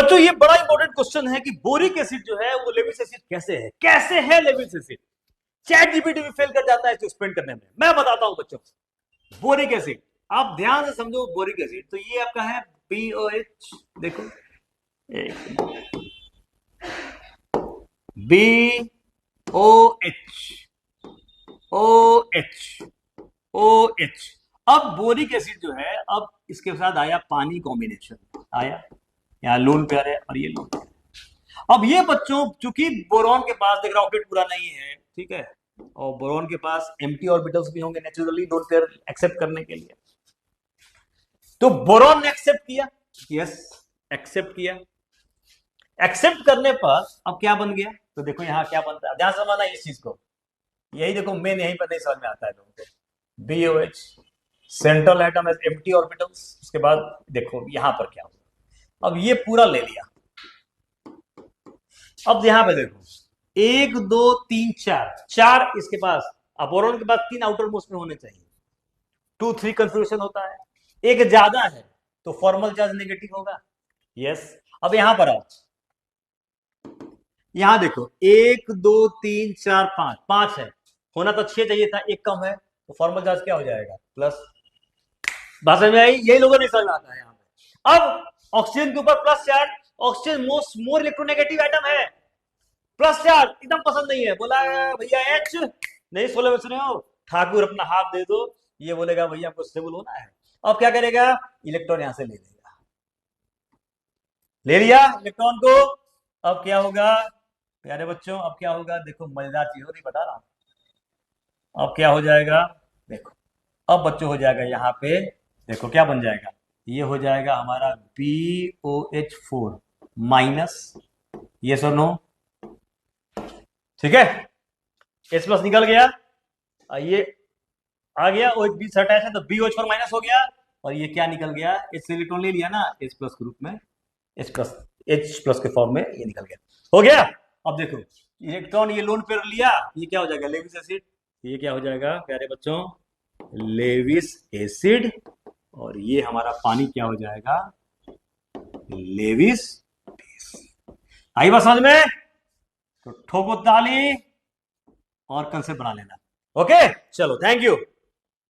बच्चों ये बड़ा इंपॉर्टेंट क्वेश्चन है कि बोरिक एसिड जो है वो लेविस एसिड कैसे है लेविस एसिड। चैट जीपीटी भी फेल कर जाता है इसको एक्सप्लेन करने में। मैं बताता हूं बच्चों, बोरिक एसिड आप ध्यान से समझो। बोरिक एसिड तो ये आपका है BOH, देखो BOH अब बोरिक एसिड जो है, अब इसके साथ आया पानी कॉम्बिनेशन आया, यहाँ लोन पेयर है और ये लोन पेयर। अब ये बच्चों चूंकि बोरॉन के पास देख ऑक्टेट पूरा नहीं है, ठीक है, और बोरॉन के पास एम्प्टी ऑर्बिटल्स भी होंगे नेचुरली लोन पेयर एक्सेप्ट करने के लिए, तो बोरॉन ने एक्सेप्ट किया, यस एक्सेप्ट किया। एक्सेप्ट करने पर अब क्या बन गया, तो देखो यहां क्या बनता है, ध्यान समझना इस चीज को, यही देखो मेन यहीं पर नहीं समझ में आता है लोगों को। BOH central atom as empty orbitals, उसके बाद देखो यहां पर क्या होगा। अब ये पूरा ले लिया, अब यहां पे देखो 1 2 3 4 इसके पास, अब बोरॉन के पास 3 आउटर मोस्ट में होने चाहिए, 2 3 कंफ्यूजन होता है, एक ज्यादा है तो फॉर्मल चार्ज नेगेटिव होगा, यस। अब यहां पर आओ, यहां देखो 1 2 3 4 5 5 है, होना तो 6 चाहिए था, एक कम है तो फॉर्मल चार्ज क्या हो जाएगा प्लस। बात समझ में आई, यही लोगों ने समझ आता है यहां पे। अब ऑक्सीजन के ऊपर plus charge, oxygen more electronegative atom है, प्लस चार्ज एकदम पसंद नहीं है, बोला भैया H नहीं 16 में सुने हो, ठाकुर अपना हाथ दे दो, ये बोलेगा भैया हमको स्टेबल होना है। अब क्या करेगा, इलेक्ट्रॉन यहां से ले लेगा, ले लिया इलेक्ट्रॉन को। अब क्या होगा प्यारे बच्चों, अब क्या होगा, देखो मजेदार चीज हो रही बता रहा हूं। अब क्या हो जाएगा, देखो अब बच्चों हो जाएगा यहाँ पे, देखो क्या बन जाएगा, ये हो जाएगा हमारा BOH4 माइनस, ये सो नो, ठीक है, H प्लस निकल गया, ये आ गया, OH बीच अटैच है तो BOH4 माइनस हो गया, और ये क्या निकल गया, H से इलेक्ट्रॉन ले लिया ना H प्लस के रूप में, H प्लस के फॉर्म में ये निकल गया, हो गया। अब देखो इलेक्ट्रॉन ये लोन पेयर लिया, ये क्या हो जाएगा लेविस एसिड, ये क्या हो जाएगा प्यारे बच्चों लेविस एसिड, और ये हमारा पानी क्या हो जाएगा लेविस बेस। आई बात समझ में, तो ठोको ताली और कंसेप्ट बना लेना। ओके चलो थैंक यू।